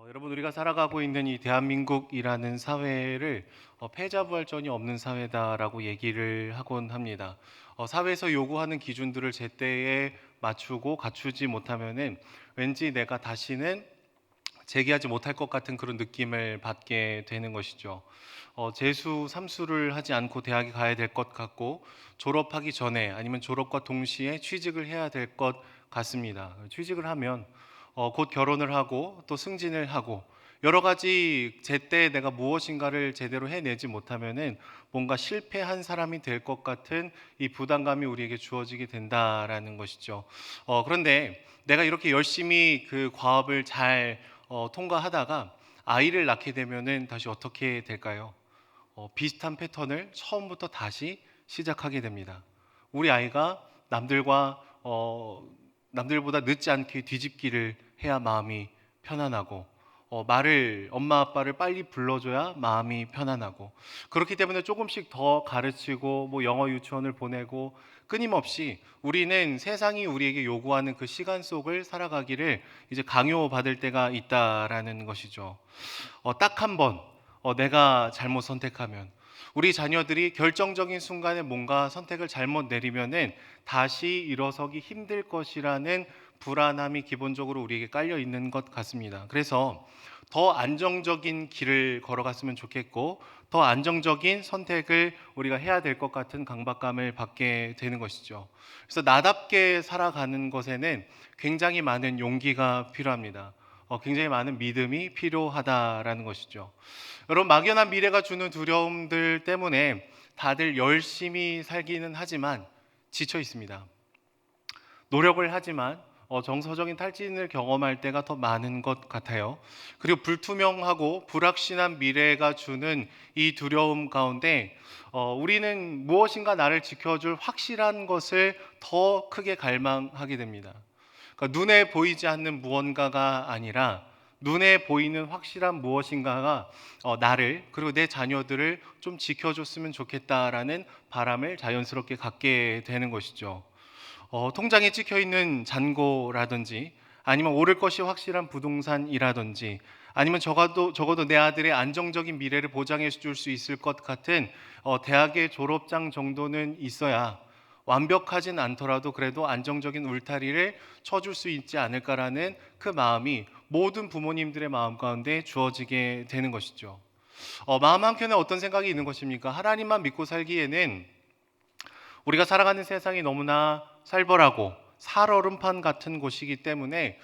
여러분 우리가 살아가고 있는 이 대한민국이라는 사회를 패자부활전이 없는 사회다라고 얘기를 하곤 합니다. 사회에서 요구하는 기준들을 제때에 맞추고 갖추지 못하면은 왠지 내가 다시는 재기하지 못할 것 같은 그런 느낌을 받게 되는 것이죠. 재수, 삼수를 하지 않고 대학에 가야 될 것 같고 졸업하기 전에 아니면 졸업과 동시에 취직을 해야 될 것 같습니다. 취직을 하면 곧 결혼을 하고 또 승진을 하고 여러 가지 제때 내가 무엇인가를 제대로 해내지 못하면은 뭔가 실패한 사람이 될 것 같은 이 부담감이 우리에게 주어지게 된다라는 것이죠. 그런데 내가 이렇게 열심히 그 과업을 잘 통과하다가 아이를 낳게 되면은 다시 어떻게 될까요? 비슷한 패턴을 처음부터 다시 시작하게 됩니다. 우리 아이가 남들보다 늦지 않게 뒤집기를 해야 마음이 편안하고 말을 엄마 아빠를 빨리 불러줘야 마음이 편안하고 그렇기 때문에 조금씩 더 가르치고 뭐 영어 유치원을 보내고 끊임없이 우리는 세상이 우리에게 요구하는 그 시간 속을 살아가기를 이제 강요받을 때가 있다라는 것이죠. 딱 한 번 내가 잘못 선택하면 우리 자녀들이 결정적인 순간에 뭔가 선택을 잘못 내리면은 다시 일어서기 힘들 것이라는 불안함이 기본적으로 우리에게 깔려 있는 것 같습니다. 그래서 더 안정적인 길을 걸어갔으면 좋겠고 더 안정적인 선택을 우리가 해야 될 것 같은 강박감을 받게 되는 것이죠. 그래서 나답게 살아가는 것에는 굉장히 많은 용기가 필요합니다. 굉장히 많은 믿음이 필요하다라는 것이죠. 여러분, 막연한 미래가 주는 두려움들 때문에 다들 열심히 살기는 하지만 지쳐 있습니다. 노력을 하지만 정서적인 탈진을 경험할 때가 더 많은 것 같아요. 그리고 불투명하고 불확실한 미래가 주는 이 두려움 가운데 우리는 무엇인가 나를 지켜줄 확실한 것을 더 크게 갈망하게 됩니다. 그러니까 눈에 보이지 않는 무언가가 아니라 눈에 보이는 확실한 무엇인가가 나를 그리고 내 자녀들을 좀 지켜줬으면 좋겠다라는 바람을 자연스럽게 갖게 되는 것이죠. 통장에 찍혀 있는 잔고라든지 아니면 오를 것이 확실한 부동산이라든지 아니면 적어도 내 아들의 안정적인 미래를 보장해 줄 수 있을 것 같은 대학의 졸업장 정도는 있어야 완벽하진 않더라도 그래도 안정적인 울타리를 쳐줄 수 있지 않을까라는 그 마음이 모든 부모님들의 마음 가운데 주어지게 되는 것이죠. 마음 한켠에 어떤 생각이 있는 것입니까? 하나님만 믿고 살기에는 우리가 살아가는 세상이 너무나 살벌하고 살얼음판 같은 곳이기 때문에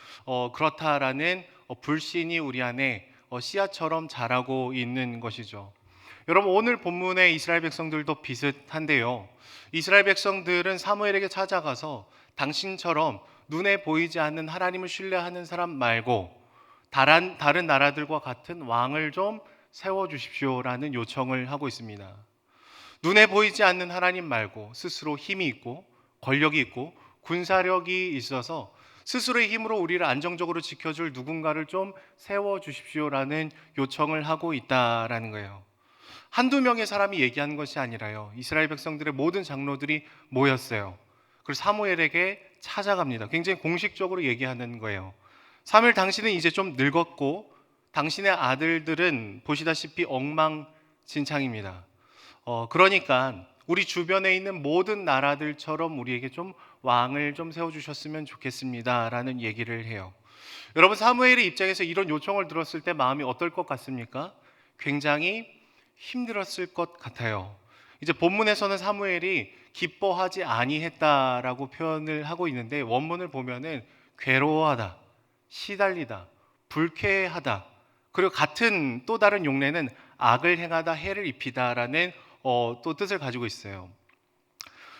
그렇다라는 불신이 우리 안에 씨앗처럼 자라고 있는 것이죠. 여러분 오늘 본문의 이스라엘 백성들도 비슷한데요. 이스라엘 백성들은 사무엘에게 찾아가서 당신처럼 눈에 보이지 않는 하나님을 신뢰하는 사람 말고 다른 나라들과 같은 왕을 좀 세워 주십시오라는 요청을 하고 있습니다. 눈에 보이지 않는 하나님 말고 스스로 힘이 있고 권력이 있고 군사력이 있어서 스스로의 힘으로 우리를 안정적으로 지켜줄 누군가를 좀 세워 주십시오라는 요청을 하고 있다라는 거예요. 한두 명의 사람이 얘기하는 것이 아니라요. 이스라엘 백성들의 모든 장로들이 모였어요. 그리고 사무엘에게 찾아갑니다. 굉장히 공식적으로 얘기하는 거예요. 사무엘 당신은 이제 좀 늙었고 당신의 아들들은 보시다시피 엉망진창입니다. 그러니까 우리 주변에 있는 모든 나라들처럼 우리에게 좀 왕을 좀 세워주셨으면 좋겠습니다라는 얘기를 해요. 여러분 사무엘의 입장에서 이런 요청을 들었을 때 마음이 어떨 것 같습니까? 굉장히 힘들었을 것 같아요. 이제 본문에서는 사무엘이 기뻐하지 아니했다라고 표현을 하고 있는데 원문을 보면은 괴로워하다, 시달리다, 불쾌하다. 그리고 같은 또 다른 용례는 악을 행하다 해를 입히다라는 또 뜻을 가지고 있어요.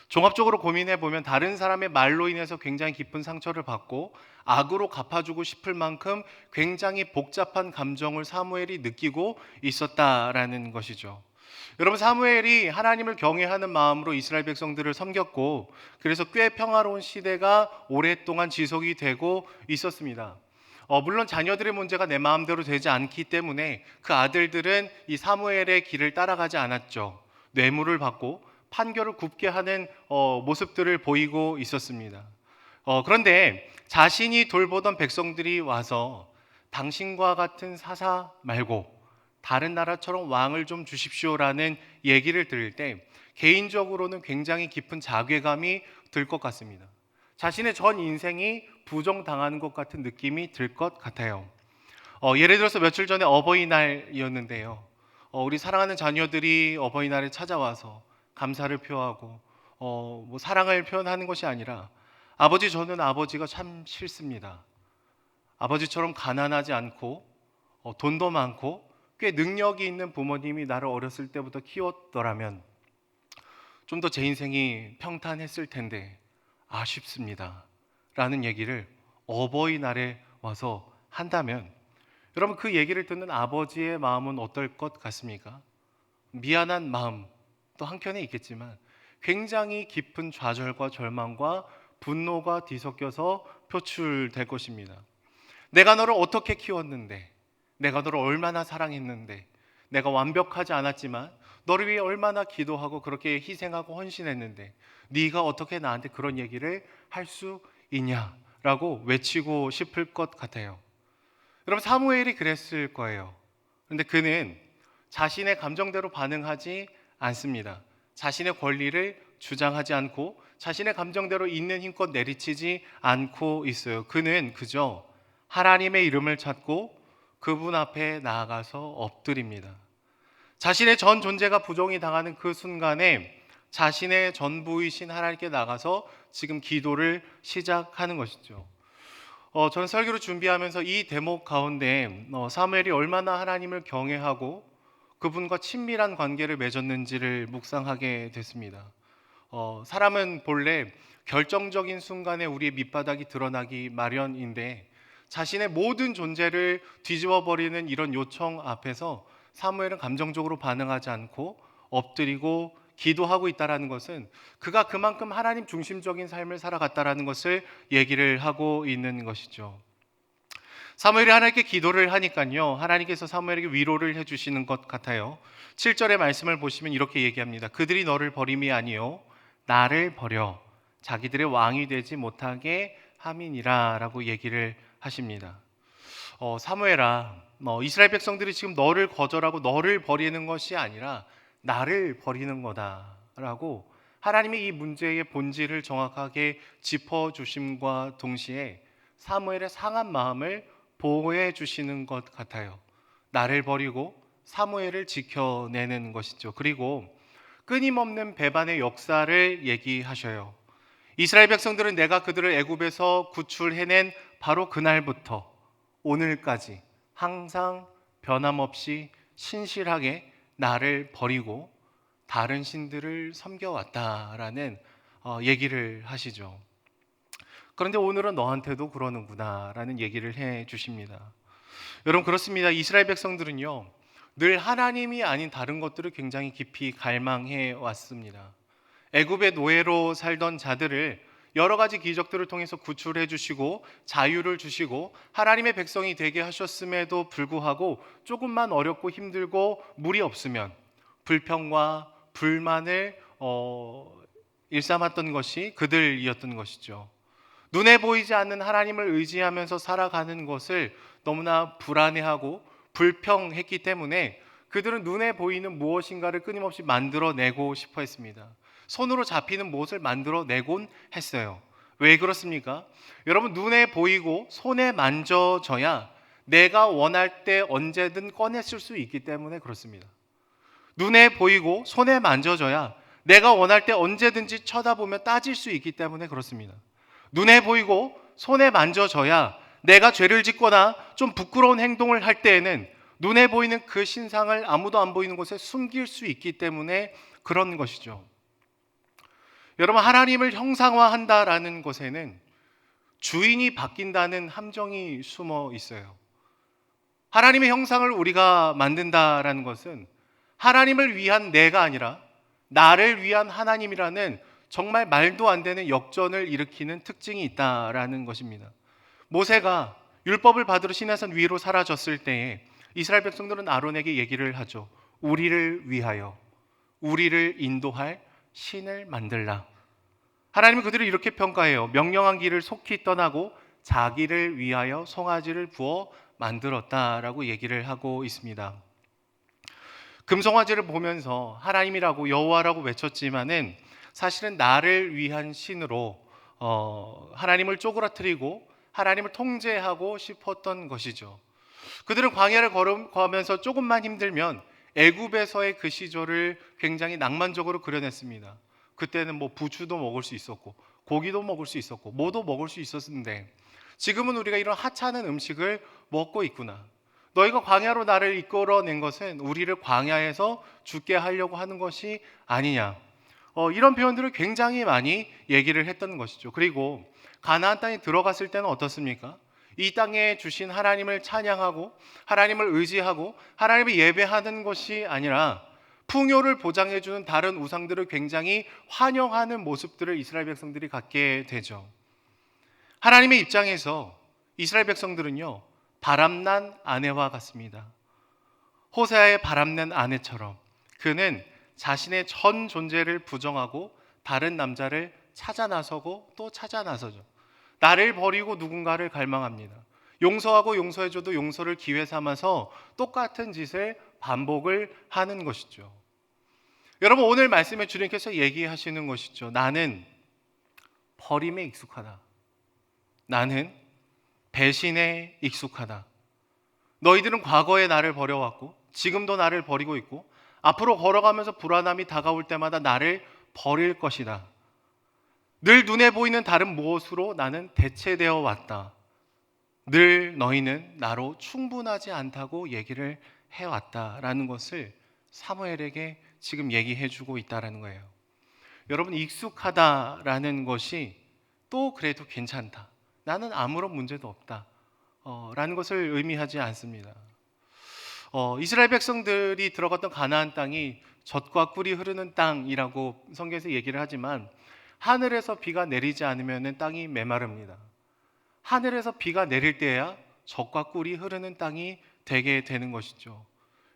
종합적으로 고민해 보면 다른 사람의 말로 인해서 굉장히 깊은 상처를 받고 악으로 갚아주고 싶을 만큼 굉장히 복잡한 감정을 사무엘이 느끼고 있었다라는 것이죠. 여러분 사무엘이 하나님을 경외하는 마음으로 이스라엘 백성들을 섬겼고 그래서 꽤 평화로운 시대가 오랫동안 지속이 되고 있었습니다. 물론 자녀들의 문제가 내 마음대로 되지 않기 때문에 그 아들들은 이 사무엘의 길을 따라가지 않았죠. 뇌물을 받고 판결을 굽게 하는 모습들을 보이고 있었습니다. 그런데 자신이 돌보던 백성들이 와서 당신과 같은 사사 말고 다른 나라처럼 왕을 좀 주십시오라는 얘기를 들을 때 개인적으로는 굉장히 깊은 자괴감이 들 것 같습니다. 자신의 전 인생이 부정당하는 것 같은 느낌이 들 것 같아요. 예를 들어서 며칠 전에 어버이날이었는데요. 우리 사랑하는 자녀들이 어버이날에 찾아와서 감사를 표하고 뭐 사랑을 표현하는 것이 아니라 아버지 저는 아버지가 참 싫습니다. 아버지처럼 가난하지 않고 돈도 많고 꽤 능력이 있는 부모님이 나를 어렸을 때부터 키웠더라면 좀 더 제 인생이 평탄했을 텐데 아쉽습니다. 라는 얘기를 어버이날에 와서 한다면 여러분 그 얘기를 듣는 아버지의 마음은 어떨 것 같습니까? 미안한 마음 또 한켠에 있겠지만 굉장히 깊은 좌절과 절망과 분노가 뒤섞여서 표출될 것입니다. 내가 너를 어떻게 키웠는데, 내가 너를 얼마나 사랑했는데, 내가 완벽하지 않았지만 너를 위해 얼마나 기도하고 그렇게 희생하고 헌신했는데 네가 어떻게 나한테 그런 얘기를 할 수 있냐라고 외치고 싶을 것 같아요. 여러분 사무엘이 그랬을 거예요. 그런데 그는 자신의 감정대로 반응하지 않습니다. 자신의 권리를 주장하지 않고 자신의 감정대로 있는 힘껏 내리치지 않고 있어요. 그는 그저 하나님의 이름을 찾고 그분 앞에 나아가서 엎드립니다. 자신의 전 존재가 부정이 당하는 그 순간에 자신의 전부이신 하나님께 나가서 지금 기도를 시작하는 것이죠. 저는 설교를 준비하면서 이 대목 가운데 사무엘이 얼마나 하나님을 경외하고 그분과 친밀한 관계를 맺었는지를 묵상하게 됐습니다. 사람은 본래 결정적인 순간에 우리의 밑바닥이 드러나기 마련인데 자신의 모든 존재를 뒤집어 버리는 이런 요청 앞에서 사무엘은 감정적으로 반응하지 않고 엎드리고 기도하고 있다라는 것은 그가 그만큼 하나님 중심적인 삶을 살아갔다라는 것을 얘기를 하고 있는 것이죠. 사무엘이 하나님께 기도를 하니까요, 하나님께서 사무엘에게 위로를 해주시는 것 같아요. 7절의 말씀을 보시면 이렇게 얘기합니다. 그들이 너를 버림이 아니요 나를 버려 자기들의 왕이 되지 못하게 함이니라 라고 얘기를 하십니다. 사무엘아, 이스라엘 백성들이 지금 너를 거절하고 너를 버리는 것이 아니라 나를 버리는 거다라고 하나님이 이 문제의 본질을 정확하게 짚어주심과 동시에 사무엘의 상한 마음을 보호해 주시는 것 같아요. 나를 버리고 사무엘을 지켜내는 것이죠. 그리고 끊임없는 배반의 역사를 얘기하셔요. 이스라엘 백성들은 내가 그들을 애굽에서 구출해낸 바로 그날부터 오늘까지 항상 변함없이 신실하게 나를 버리고 다른 신들을 섬겨왔다라는 얘기를 하시죠. 그런데 오늘은 너한테도 그러는구나 라는 얘기를 해 주십니다. 여러분 그렇습니다. 이스라엘 백성들은요 늘 하나님이 아닌 다른 것들을 굉장히 깊이 갈망해 왔습니다. 애굽의 노예로 살던 자들을 여러 가지 기적들을 통해서 구출해 주시고 자유를 주시고 하나님의 백성이 되게 하셨음에도 불구하고 조금만 어렵고 힘들고 무리 없으면 불평과 불만을 일삼았던 것이 그들이었던 것이죠. 눈에 보이지 않는 하나님을 의지하면서 살아가는 것을 너무나 불안해하고 불평했기 때문에 그들은 눈에 보이는 무엇인가를 끊임없이 만들어내고 싶어 했습니다. 손으로 잡히는 무엇을 만들어내곤 했어요. 왜 그렇습니까? 여러분 눈에 보이고 손에 만져져야 내가 원할 때 언제든 꺼냈을 수 있기 때문에 그렇습니다. 눈에 보이고 손에 만져져야 내가 원할 때 언제든지 쳐다보며 따질 수 있기 때문에 그렇습니다. 눈에 보이고 손에 만져져야 내가 죄를 짓거나 좀 부끄러운 행동을 할 때에는 눈에 보이는 그 신상을 아무도 안 보이는 곳에 숨길 수 있기 때문에 그런 것이죠. 여러분 하나님을 형상화한다라는 것에는 주인이 바뀐다는 함정이 숨어 있어요. 하나님의 형상을 우리가 만든다라는 것은 하나님을 위한 내가 아니라 나를 위한 하나님이라는 정말 말도 안 되는 역전을 일으키는 특징이 있다라는 것입니다. 모세가 율법을 받으러 시내산 위로 사라졌을 때에 이스라엘 백성들은 아론에게 얘기를 하죠. 우리를 위하여 우리를 인도할 신을 만들라. 하나님은 그들을 이렇게 평가해요. 명령한 길을 속히 떠나고 자기를 위하여 송아지를 부어 만들었다라고 얘기를 하고 있습니다. 금송아지를 보면서 하나님이라고 여호와라고 외쳤지만은 사실은 나를 위한 신으로 하나님을 쪼그라뜨리고 하나님을 통제하고 싶었던 것이죠. 그들은 광야를 걸어가면서 조금만 힘들면 애굽에서의 그 시절을 굉장히 낭만적으로 그려냈습니다. 그때는 뭐 부추도 먹을 수 있었고 고기도 먹을 수 있었고 뭐도 먹을 수 있었는데 지금은 우리가 이런 하찮은 음식을 먹고 있구나. 너희가 광야로 나를 이끌어낸 것은 우리를 광야에서 죽게 하려고 하는 것이 아니냐. 이런 표현들을 굉장히 많이 얘기를 했던 것이죠. 그리고 가나안 땅에 들어갔을 때는 어떻습니까? 이 땅에 주신 하나님을 찬양하고 하나님을 의지하고 하나님을 예배하는 것이 아니라 풍요를 보장해 주는 다른 우상들을 굉장히 환영하는 모습들을 이스라엘 백성들이 갖게 되죠. 하나님의 입장에서 이스라엘 백성들은요, 바람난 아내와 같습니다. 호세아의 바람난 아내처럼 그는 자신의 전 존재를 부정하고 다른 남자를 찾아 나서고 또 찾아 나서죠. 나를 버리고 누군가를 갈망합니다. 용서하고 용서해줘도 용서를 기회 삼아서 똑같은 짓을 반복을 하는 것이죠. 여러분, 오늘 말씀에 주님께서 얘기하시는 것이죠. 나는 버림에 익숙하다. 나는 배신에 익숙하다. 너희들은 과거에 나를 버려왔고 지금도 나를 버리고 있고 앞으로 걸어가면서 불안함이 다가올 때마다 나를 버릴 것이다. 늘 눈에 보이는 다른 무엇으로 나는 대체되어 왔다. 늘 너희는 나로 충분하지 않다고 얘기를 해왔다라는 것을 사무엘에게 지금 얘기해주고 있다라는 거예요. 여러분, 익숙하다라는 것이 또 그래도 괜찮다. 나는 아무런 문제도 없다. 라는 것을 의미하지 않습니다. 이스라엘 백성들이 들어갔던 가나안 땅이 젖과 꿀이 흐르는 땅이라고 성경에서 얘기를 하지만 하늘에서 비가 내리지 않으면 땅이 메마릅니다. 하늘에서 비가 내릴 때야 젖과 꿀이 흐르는 땅이 되게 되는 것이죠.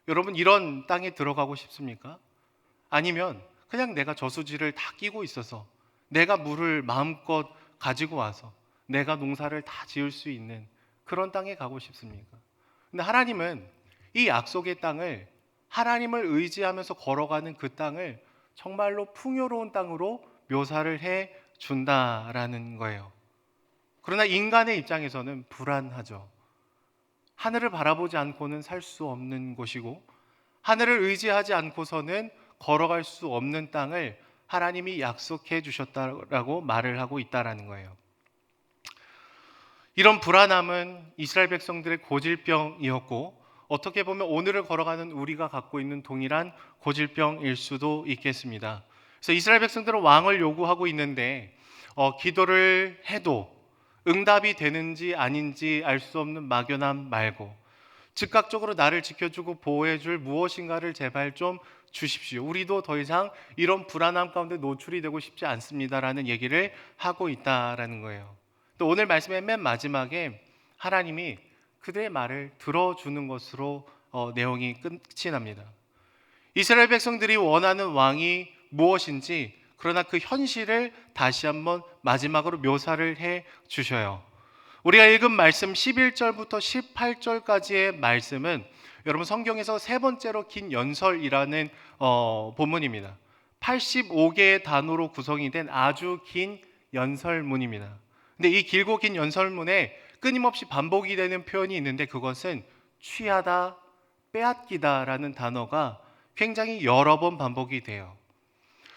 여러분, 이런 땅에 들어가고 싶습니까? 아니면 그냥 내가 저수지를 다 끼고 있어서 내가 물을 마음껏 가지고 와서 내가 농사를 다 지을 수 있는 그런 땅에 가고 싶습니까? 근데 하나님은 이 약속의 땅을 하나님을 의지하면서 걸어가는 그 땅을 정말로 풍요로운 땅으로 묘사를 해 준다라는 거예요. 그러나 인간의 입장에서는 불안하죠. 하늘을 바라보지 않고는 살 수 없는 곳이고 하늘을 의지하지 않고서는 걸어갈 수 없는 땅을 하나님이 약속해 주셨다라고 말을 하고 있다라는 거예요. 이런 불안함은 이스라엘 백성들의 고질병이었고 어떻게 보면 오늘을 걸어가는 우리가 갖고 있는 동일한 고질병일 수도 있겠습니다. 그래서 이스라엘 백성들은 왕을 요구하고 있는데 기도를 해도 응답이 되는지 아닌지 알 수 없는 막연함 말고 즉각적으로 나를 지켜주고 보호해줄 무엇인가를 제발 좀 주십시오. 우리도 더 이상 이런 불안함 가운데 노출이 되고 싶지 않습니다라는 얘기를 하고 있다라는 거예요. 또 오늘 말씀의 맨 마지막에 하나님이 그들의 말을 들어주는 것으로 내용이 끝이 납니다. 이스라엘 백성들이 원하는 왕이 무엇인지 그러나 그 현실을 다시 한번 마지막으로 묘사를 해 주셔요. 우리가 읽은 말씀 11절부터 18절까지의 말씀은 여러분 성경에서 세 번째로 긴 연설이라는 본문입니다. 85개의 단어로 구성이 된 아주 긴 연설문입니다. 근데 이 길고 긴 연설문에 끊임없이 반복이 되는 표현이 있는데 그것은 취하다, 빼앗기다라는 단어가 굉장히 여러 번 반복이 돼요.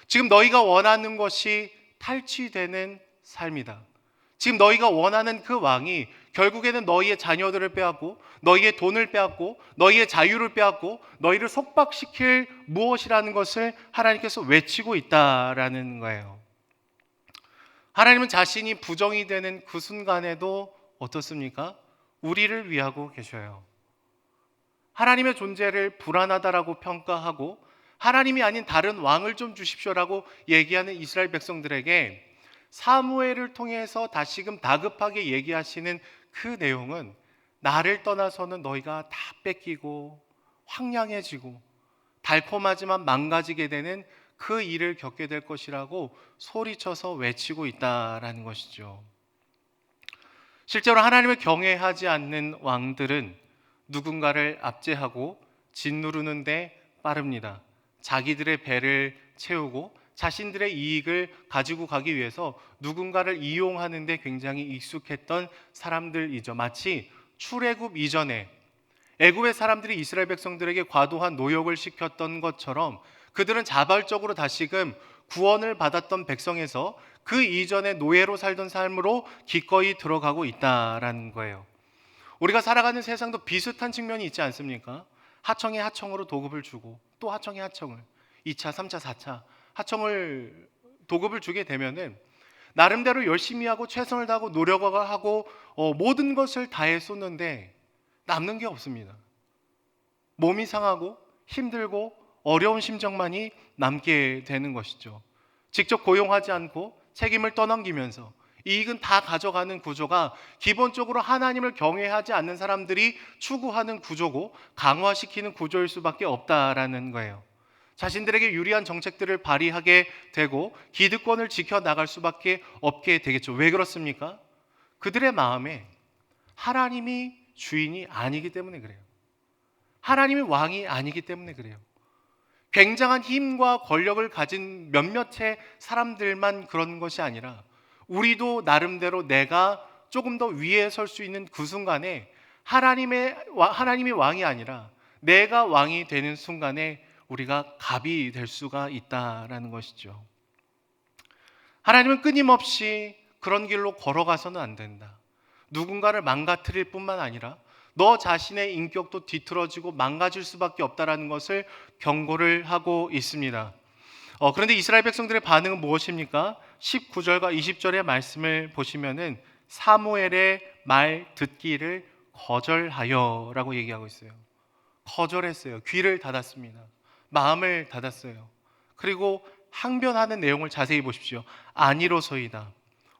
지금 너희가 원하는 것이 탈취되는 삶이다. 지금 너희가 원하는 그 왕이 결국에는 너희의 자녀들을 빼앗고 너희의 돈을 빼앗고 너희의 자유를 빼앗고 너희를 속박시킬 무엇이라는 것을 하나님께서 외치고 있다라는 거예요. 하나님은 자신이 부정이 되는 그 순간에도 어떻습니까? 우리를 위하고 계셔요. 하나님의 존재를 불안하다라고 평가하고 하나님이 아닌 다른 왕을 좀 주십시오라고 얘기하는 이스라엘 백성들에게 사무엘을 통해서 다시금 다급하게 얘기하시는 그 내용은 나를 떠나서는 너희가 다 뺏기고 황량해지고 달콤하지만 망가지게 되는 그 일을 겪게 될 것이라고 소리쳐서 외치고 있다라는 것이죠. 실제로 하나님을 경외하지 않는 왕들은 누군가를 압제하고 짓누르는 데 빠릅니다. 자기들의 배를 채우고 자신들의 이익을 가지고 가기 위해서 누군가를 이용하는 데 굉장히 익숙했던 사람들이죠. 마치 출애굽 이전에 애굽의 사람들이 이스라엘 백성들에게 과도한 노역을 시켰던 것처럼 그들은 자발적으로 다시금 구원을 받았던 백성에서 그 이전에 노예로 살던 삶으로 기꺼이 들어가고 있다라는 거예요. 우리가 살아가는 세상도 비슷한 측면이 있지 않습니까? 하청에 하청으로 도급을 주고 또 하청에 하청을 2차, 3차, 4차 하청을 도급을 주게 되면은 나름대로 열심히 하고 최선을 다하고 노력을 하고 모든 것을 다해 쏟는데 남는 게 없습니다. 몸이 상하고 힘들고 어려운 심정만이 남게 되는 것이죠. 직접 고용하지 않고 책임을 떠넘기면서 이익은 다 가져가는 구조가 기본적으로 하나님을 경외하지 않는 사람들이 추구하는 구조고 강화시키는 구조일 수밖에 없다라는 거예요. 자신들에게 유리한 정책들을 발휘하게 되고 기득권을 지켜나갈 수밖에 없게 되겠죠. 왜 그렇습니까? 그들의 마음에 하나님이 주인이 아니기 때문에 그래요. 하나님이 왕이 아니기 때문에 그래요. 굉장한 힘과 권력을 가진 몇몇의 사람들만 그런 것이 아니라 우리도 나름대로 내가 조금 더 위에 설 수 있는 그 순간에 하나님이 왕이 아니라 내가 왕이 되는 순간에 우리가 갑이 될 수가 있다라는 것이죠. 하나님은 끊임없이 그런 길로 걸어가서는 안 된다. 누군가를 망가뜨릴 뿐만 아니라 너 자신의 인격도 뒤틀어지고 망가질 수밖에 없다라는 것을 경고를 하고 있습니다. 그런데 이스라엘 백성들의 반응은 무엇입니까? 19절과 20절의 말씀을 보시면은 사무엘의 말 듣기를 거절하여라고 얘기하고 있어요. 거절했어요. 귀를 닫았습니다. 마음을 닫았어요. 그리고 항변하는 내용을 자세히 보십시오. 아니로소이다.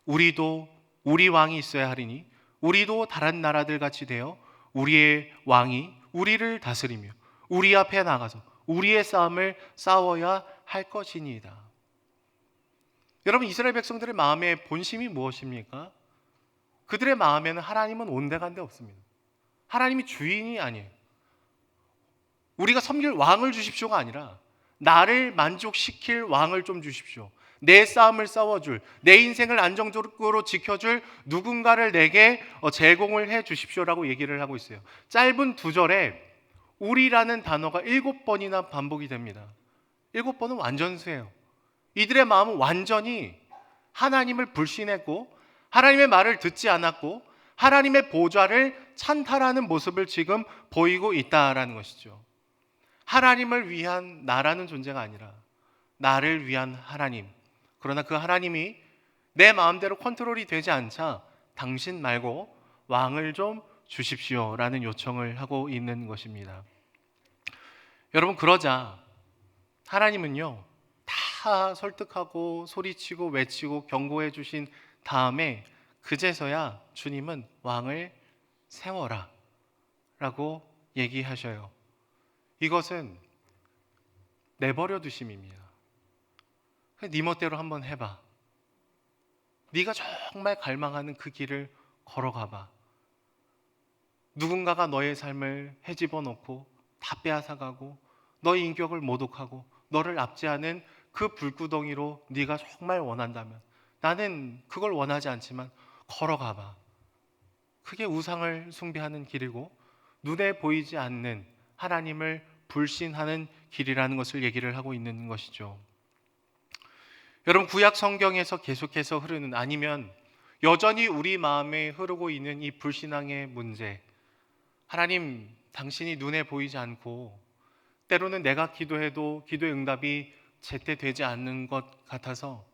우리도 우리 왕이 있어야 하리니 우리도 다른 나라들 같이 되어 우리의 왕이 우리를 다스리며 우리 앞에 나가서 우리의 싸움을 싸워야 할 것이니이다. 여러분, 이스라엘 백성들의 마음의 본심이 무엇입니까? 그들의 마음에는 하나님은 온데간데 없습니다. 하나님이 주인이 아니에요. 우리가 섬길 왕을 주십시오가 아니라 나를 만족시킬 왕을 좀 주십시오. 내 싸움을 싸워줄, 내 인생을 안정적으로 지켜줄 누군가를 내게 제공을 해 주십시오라고 얘기를 하고 있어요. 짧은 2절에 우리라는 단어가 7번이나 반복이 됩니다. 7번은 완전수예요. 이들의 마음은 완전히 하나님을 불신했고 하나님의 말을 듣지 않았고 하나님의 보좌를 찬탈하는 모습을 지금 보이고 있다라는 것이죠. 하나님을 위한 나라는 존재가 아니라 나를 위한 하나님. 그러나 그 하나님이 내 마음대로 컨트롤이 되지 않자 당신 말고 왕을 좀 주십시오라는 요청을 하고 있는 것입니다. 여러분, 그러자 하나님은요 다 설득하고 소리치고 외치고 경고해 주신 다음에 그제서야 주님은 왕을 세워라 라고 얘기하셔요. 이것은 내버려 두심입니다. 네 멋대로 한번 해봐. 네가 정말 갈망하는 그 길을 걸어가봐. 누군가가 너의 삶을 헤집어 놓고 다 빼앗아가고 너의 인격을 모독하고 너를 압제하는 그 불구덩이로 네가 정말 원한다면 나는 그걸 원하지 않지만 걸어가봐. 그게 우상을 숭배하는 길이고 눈에 보이지 않는 하나님을 불신하는 길이라는 것을 얘기를 하고 있는 것이죠. 여러분, 구약 성경에서 계속해서 흐르는 아니면 여전히 우리 마음에 흐르고 있는 이 불신앙의 문제, 하나님 당신이 눈에 보이지 않고 때로는 내가 기도해도 기도의 응답이 제때 되지 않는 것 같아서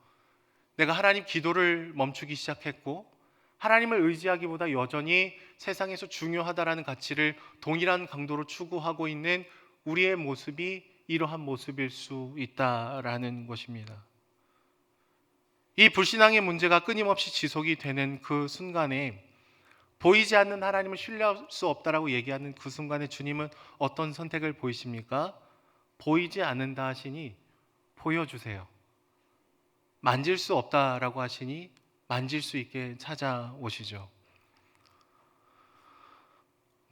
내가 하나님 기도를 멈추기 시작했고 하나님을 의지하기보다 여전히 세상에서 중요하다라는 가치를 동일한 강도로 추구하고 있는 우리의 모습이 이러한 모습일 수 있다라는 것입니다. 이 불신앙의 문제가 끊임없이 지속이 되는 그 순간에 보이지 않는 하나님을 신뢰할 수 없다라고 얘기하는 그 순간에 주님은 어떤 선택을 보이십니까? 보이지 않는다 하시니 보여주세요. 만질 수 없다라고 하시니 만질 수 있게 찾아오시죠.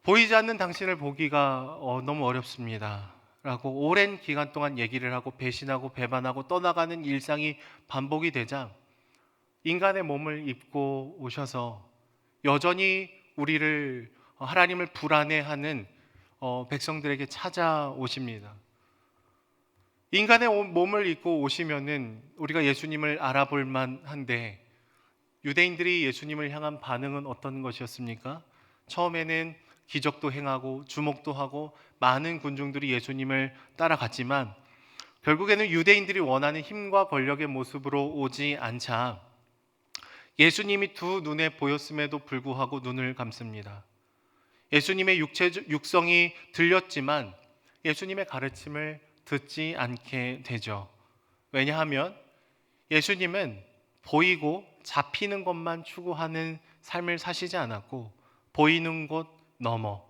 보이지 않는 당신을 보기가 너무 어렵습니다. 라고 오랜 기간 동안 얘기를 하고 배신하고 배반하고 떠나가는 일상이 반복이 되자 인간의 몸을 입고 오셔서 여전히 우리를 하나님을 불안해하는 백성들에게 찾아오십니다. 인간의 몸을 입고 오시면은 우리가 예수님을 알아볼 만한데 유대인들이 예수님을 향한 반응은 어떤 것이었습니까? 처음에는 기적도 행하고 주목도 하고 많은 군중들이 예수님을 따라갔지만 결국에는 유대인들이 원하는 힘과 권력의 모습으로 오지 않자 예수님이 두 눈에 보였음에도 불구하고 눈을 감습니다. 예수님의 육성이 들렸지만 예수님의 가르침을 듣지 않게 되죠. 왜냐하면 예수님은 보이고 잡히는 것만 추구하는 삶을 사시지 않았고 보이는 곳 너머,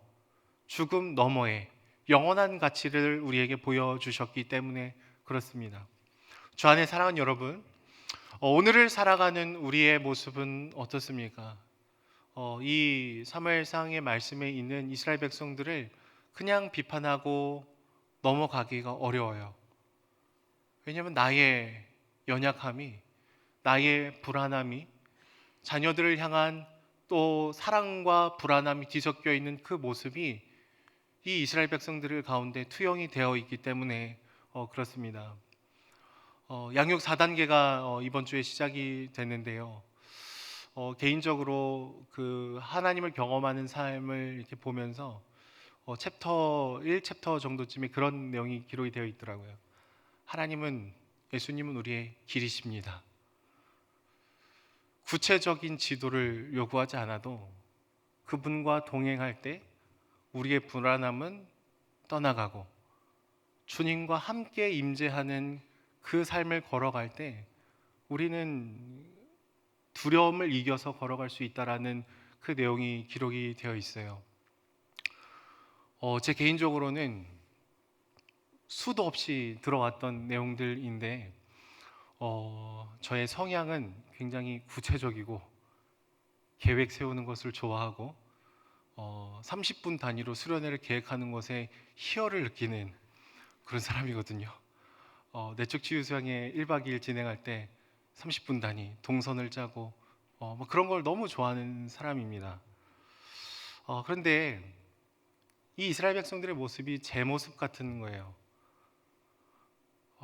죽음 너머에 영원한 가치를 우리에게 보여주셨기 때문에 그렇습니다. 주 안에 사랑하는 여러분, 오늘을 살아가는 우리의 모습은 어떻습니까? 이 사무엘상의 말씀에 있는 이스라엘 백성들을 그냥 비판하고 넘어가기가 어려워요. 왜냐하면 나의 연약함이, 나의 불안함이, 자녀들을 향한 또 사랑과 불안함이 뒤섞여 있는 그 모습이 이 이스라엘 백성들 가운데 투영이 되어 있기 때문에 그렇습니다. 양육 4단계가 이번 주에 시작이 됐는데요. 개인적으로 그 하나님을 경험하는 삶을 이렇게 보면서 챕터 1챕터 정도쯤에 그런 내용이 기록이 되어 있더라고요. 예수님은 우리의 길이십니다. 구체적인 지도를 요구하지 않아도 그분과 동행할 때 우리의 불안함은 떠나가고 주님과 함께 임재하는 그 삶을 걸어갈 때 우리는 두려움을 이겨서 걸어갈 수 있다라는 그 내용이 기록이 되어 있어요. 제 개인적으로는 수도 없이 들어왔던 내용들인데 저의 성향은 굉장히 구체적이고 계획 세우는 것을 좋아하고 30분 단위로 수련회를 계획하는 것에 희열을 느끼는 그런 사람이거든요. 내적 치유 수양회 1박 2일 진행할 때 30분 단위 동선을 짜고 뭐 그런 걸 너무 좋아하는 사람입니다. 그런데 이 이스라엘 백성들의 모습이 제 모습 같은 거예요.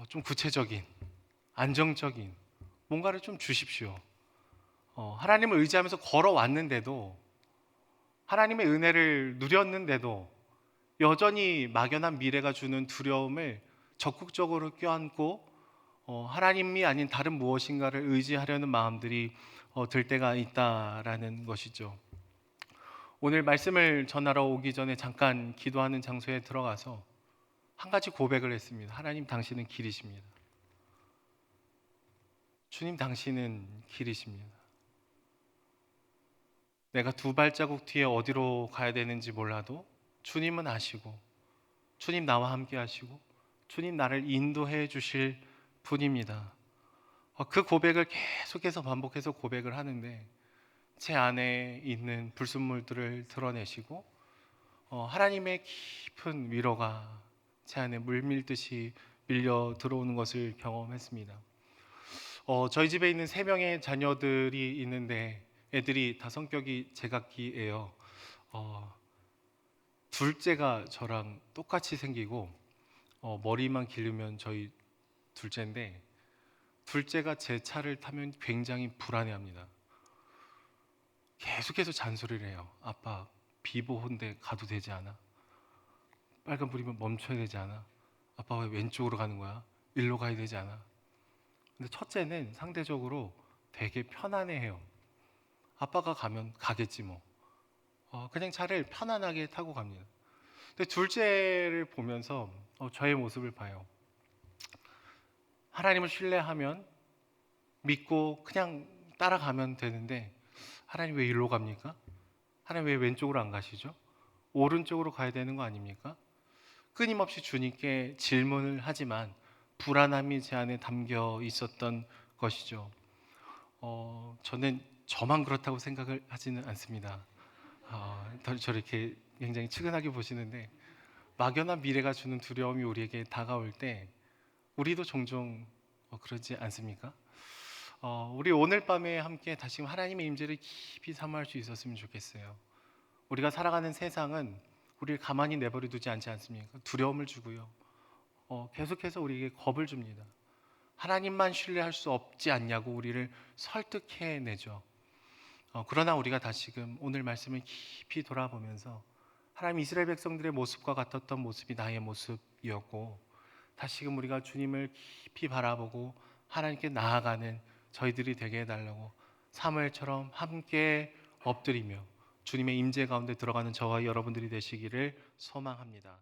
좀 구체적인, 안정적인 뭔가를 좀 주십시오. 하나님을 의지하면서 걸어왔는데도 하나님의 은혜를 누렸는데도 여전히 막연한 미래가 주는 두려움을 적극적으로 껴안고 하나님이 아닌 다른 무엇인가를 의지하려는 마음들이 들 때가 있다라는 것이죠. 오늘 말씀을 전하러 오기 전에 잠깐 기도하는 장소에 들어가서 한 가지 고백을 했습니다. 하나님, 당신은 길이십니다. 주님, 당신은 길이십니다. 내가 두 발자국 뒤에 어디로 가야 되는지 몰라도 주님은 아시고 주님 나와 함께 하시고 주님 나를 인도해 주실 분입니다. 그 고백을 계속해서 반복해서 고백을 하는데 제 안에 있는 불순물들을 드러내시고 하나님의 깊은 위로가 제 안에 물밀듯이 밀려 들어오는 것을 경험했습니다. 저희 집에 있는 3명의 자녀들이 있는데 애들이 다 성격이 제각기예요. 둘째가 저랑 똑같이 생기고 머리만 기르면 저희 둘째인데 둘째가 제 차를 타면 굉장히 불안해합니다. 계속해서 잔소리를 해요. 아빠, 비보호인데 가도 되지 않아? 빨간불이면 멈춰야 되지 않아? 아빠 왜 왼쪽으로 가는 거야? 일로 가야 되지 않아? 근데 첫째는 상대적으로 되게 편안해해요. 아빠가 가면 가겠지 뭐. 그냥 차를 편안하게 타고 갑니다. 근데 둘째를 보면서 저의 모습을 봐요. 하나님을 신뢰하면 믿고 그냥 따라가면 되는데 하나님 왜 일로 갑니까? 하나님 왜 왼쪽으로 안 가시죠? 오른쪽으로 가야 되는 거 아닙니까? 끊임없이 주님께 질문을 하지만 불안함이 제 안에 담겨 있었던 것이죠. 저는 저만 그렇다고 생각을 하지는 않습니다. 저렇게 굉장히 측은하게 보시는데 막연한 미래가 주는 두려움이 우리에게 다가올 때 우리도 종종 그러지 않습니까? 우리 오늘 밤에 함께 다시금 하나님의 임재를 깊이 사모할 수 있었으면 좋겠어요. 우리가 살아가는 세상은 우리를 가만히 내버려 두지 않지 않습니까? 두려움을 주고요. 계속해서 우리에게 겁을 줍니다. 하나님만 신뢰할 수 없지 않냐고 우리를 설득해내죠. 그러나 우리가 다시금 오늘 말씀을 깊이 돌아보면서 하나님 이스라엘 백성들의 모습과 같았던 모습이 나의 모습이었고 다시금 우리가 주님을 깊이 바라보고 하나님께 나아가는 저희들이 되게 해달라고 사무엘처럼 함께 엎드리며 주님의 임재 가운데 들어가는 저와 여러분들이 되시기를 소망합니다.